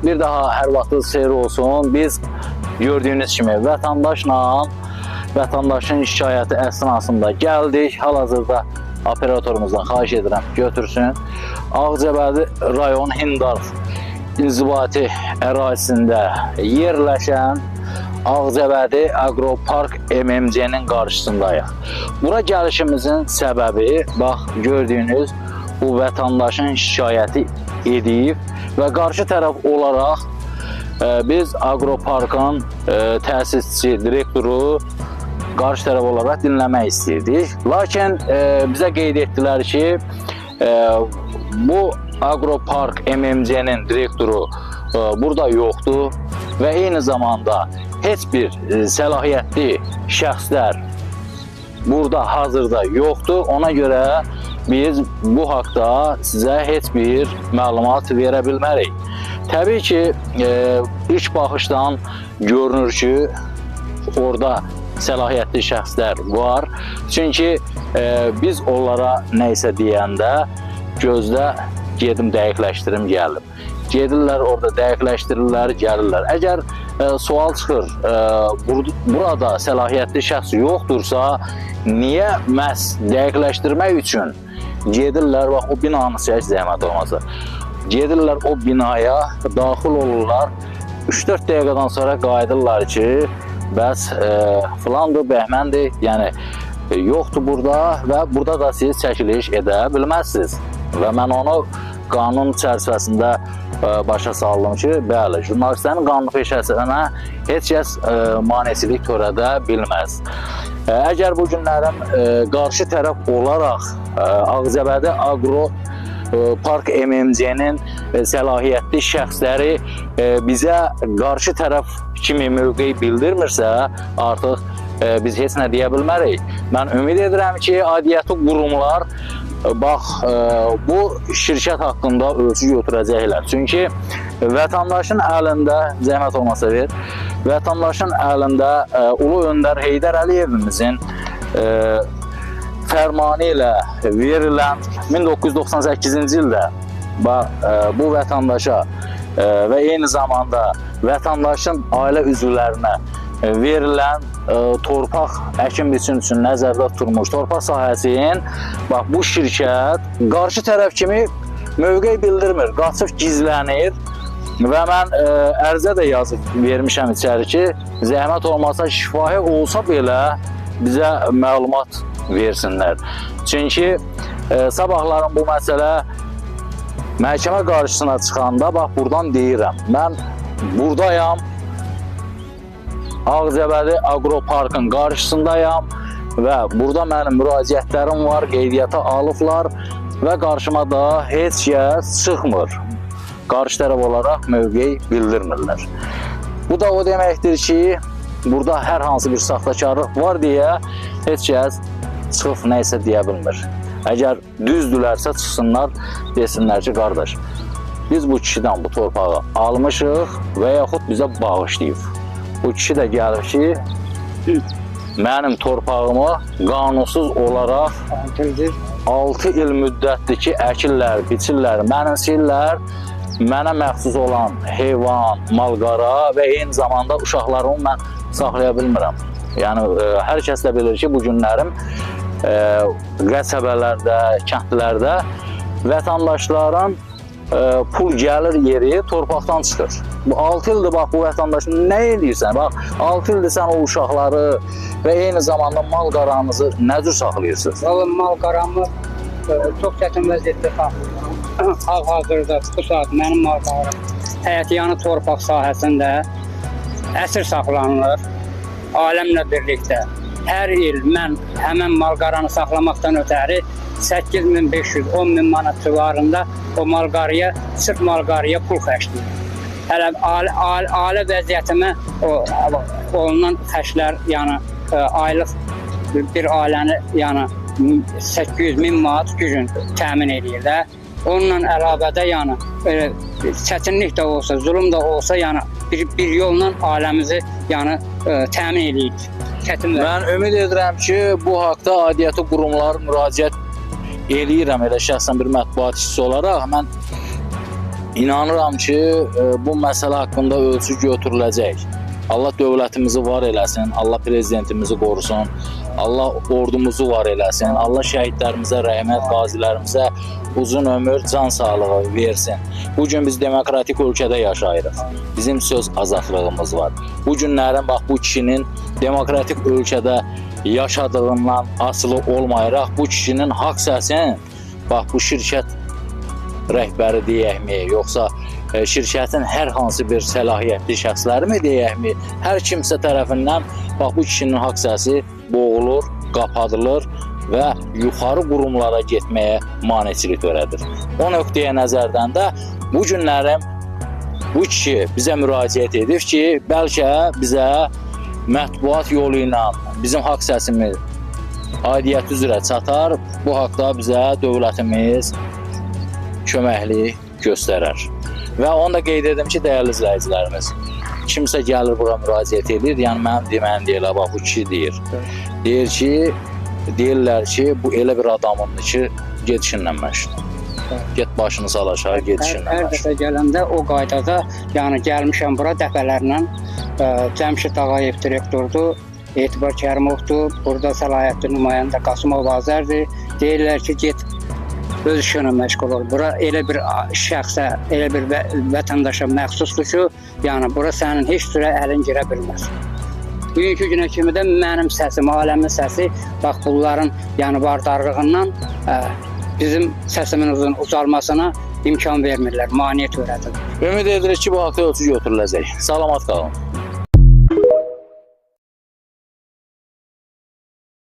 bir daha hər vaxtınız xeyir olsun. Biz gördüyünüz kimi vətəndaşın şikayəti əsnasında gəldik. Hal-hazırda operatorumuzdan xahiş edirəm götürsün. Ağcabədi rayon Hindarov inzibati ərazisində yerləşən Ağcabədi Agropark MMC-nin qarşısındayıq. Bura gəlişimizin səbəbi, bax gördüyünüz bu vətəndaşın şikayəti edib və qarşı tərəf olaraq biz Agroparkın təsisçi, direktoru qarşı tərəf olaraq dinləmək istəyirdik. Lakin bizə qeyd etdilər ki, bu Agropark MMC-nin direktoru burada yoxdur və eyni zamanda heç bir səlahiyyətli şəxslər burada hazırda yoxdur. Ona görə biz bu haqda sizə heç bir məlumat verə bilmərik. Təbii ki, ilk baxışdan görünür ki, orada səlahiyyətli şəxslər var. Çünki biz onlara nəysə deyəndə gözlə gedim dəqiqləşdirim gəlim. Gedirlər orada dəqiqləşdirirlər, gəlirlər. Əgər sual çıxır, burada səlahiyyətli şəxs yoxdursa, niyə məhz dəqiqləşdirmək üçün gedirlər, bax o binanı seç zəhmət olmasa. Gedirlər o binaya, daxil olurlar, 3-4 dəqiqədən sonra qayıdırlar ki, bəs filandır, bəhməndir, yəni yoxdur burada və burada da siz çəkiliş edə bilməzsiniz. Və mən onu qanun çərçivəsində başa saldım ki, bəli, jurnalistlərin qanun peşəsinə heç kəs maneçilik törədə bilməz. Əgər bu günlərin qarşı tərəf olaraq Ağcabədi Agropark MMC-nin səlahiyyətli şəxsləri bizə qarşı tərəf kimi mövqeyi bildirmirsə, artıq biz heç nə deyə bilmərik. Mən ümid edirəm ki, aidiyyatı qurumlar bax, bu şirkət haqqında ölçü götürəcəklər. Çünki vətəndaşın əlində, zəhmət olmasa ver, vətəndaşın əlində Ulu Öndər Heydər Əliyevimizin fərmanı ilə verilən 1998-ci ildə bu vətəndaşa və eyni zamanda vətəndaşın ailə üzvlərinə verilən torpaq əkin biçim üçün nəzərdə tutulmuş torpaq sahəsinin bu şirkət qarşı tərəf kimi mövqeyi bildirmir, qaçıb gizlənir və mən ərizə də yazıb vermişəm içəri ki, zəhmət olmasa şifahi olsa belə bizə məlumat versinlər. Çünki sabahların bu məsələ məhkəmə qarşısına çıxanda buradan deyirəm, mən buradayam, Ağcabədi Agroparkın qarşısındayam və burada mənim müraciətlərim var, qeydiyyata alıblar və qarşıma da heç kəs çıxmır. Qarşı tərəf olaraq mövqeyi bildirmirlər. Bu da o deməkdir ki, burada hər hansı bir saxtakarlıq var deyə heç kəs çıxıb nəysə deyə bilmir. Əgər düzdülərsə çıxsınlar, desinlər ki, qardaş, biz bu kişidən bu torpağı almışıq və yaxud bizə bağışlayıb. Bu kişi də gəlir ki, mənim torpağımı qanunsuz olaraq 6 il müddətdir ki, əkirlər, biçirlər, mənimsirlər, mənə məxsus olan heyvan, malqara və eyni zamanda uşaqlarımı mən saxlaya bilmirəm. Yəni, hər kəs də bilir ki, bu günlərim qəsəbələrdə, kəndlərdə vətəndaşların pul gəlir yeri torpaqdan çıxır. Bu 6 ildir bu vətəndaşın nə edirsən? 6 ildir sən o uşaqları və eyni zamanda mal-qaranızı nə cür saxlayırsınız? Mal-qaramı çox çətin vəziyyətdə saxlayıram. Hal-hazırda bu saat mənim mal-qaram həyətyanı torpaq sahəsində əsir saxlanılır. Aləmlə birlikdə hər il mən həmən mal-qaranı saxlamaqdan ötəri 8500-10.000 manat civarında o malqarıya, sırf malqarıya pul xərcləyir. Hələ ailə vəziyyətimə olunan xərclər, yəni aylıq bir ailəni 800.000 manat gücün təmin edir də. Onunla əlavədə çətinlik də olsa, zulüm də olsa, bir yolla ailəmizi təmin edir. Mən ümid edirəm ki, bu haqda aidiyyatı qurumlar müraciət eləyirəm, elə şəxsən bir mətbuat işçisi olaraq. Mən İnanıram ki, bu məsələ haqqında ölçü götürüləcək. Allah dövlətimizi var eləsin, Allah prezidentimizi qorusun, Allah ordumuzu var eləsin, Allah şəhidlərimizə rəhmət, qazilərimizə uzun ömür, can sağlığı versin. Bugün biz demokratik ölkədə yaşayırıq. Bizim söz azadlığımız var. Bu günlərin, bax, bu kişinin demokratik ölkədə yaşadığından asılı olmayaraq, bu kişinin haqq səsini, bax, bu şirkət rəhbəri deyəkmi, yoxsa şirkətin hər hansı bir səlahiyyətli şəxsləri mi deyəkmi, hər kimsə tərəfindən bax, bu kişinin haqq səsi boğulur, qapadılır və yuxarı qurumlara getməyə maneçilik törədir. O nöqtəyə nəzərdən də bu günlərim bu kişi bizə müraciət edib ki, bəlkə bizə mətbuat yolu ilə bizim haqq səsimiz aidiyyəti üzrə çatar, bu haqda bizə dövlətimiz köməklik göstərər. Və onu da qeyd edim ki, dəyərli izləyicilərimiz, kimsə gəlir bura müraciət edir, yəni mənim deməyim deyil, bax, bu kişi deyir. Deyirlər ki, bu elə bir adamındır ki, gedişinlə məşğul. Get başını sal aşağı, gedişinlə Hər məşğul. dəfə gələndə o qaydada, yəni gəlmişəm bura dəfələrlə, Cəmşid Ağayev direktordur, Etibar Kərimovdur, burada səlahiyyətli nümayəndə Qasımov Azərdir. Deyirlər ki, get öz işinə məşğul ol. Bura elə bir şəxsə, elə bir vətəndaşa məxsusdur ki, yəni bura sənin heç cürə əlin girə bilməz. Bugünkü günə kimi də mənim səsim, aləmin səsi, bax, bunların yəni vardarlığından bizim səsimin ucalmasına imkan vermirlər, maneə törədir. Ümid edirik ki, bu haqda ölçü götürüləcək. Salamat qalın.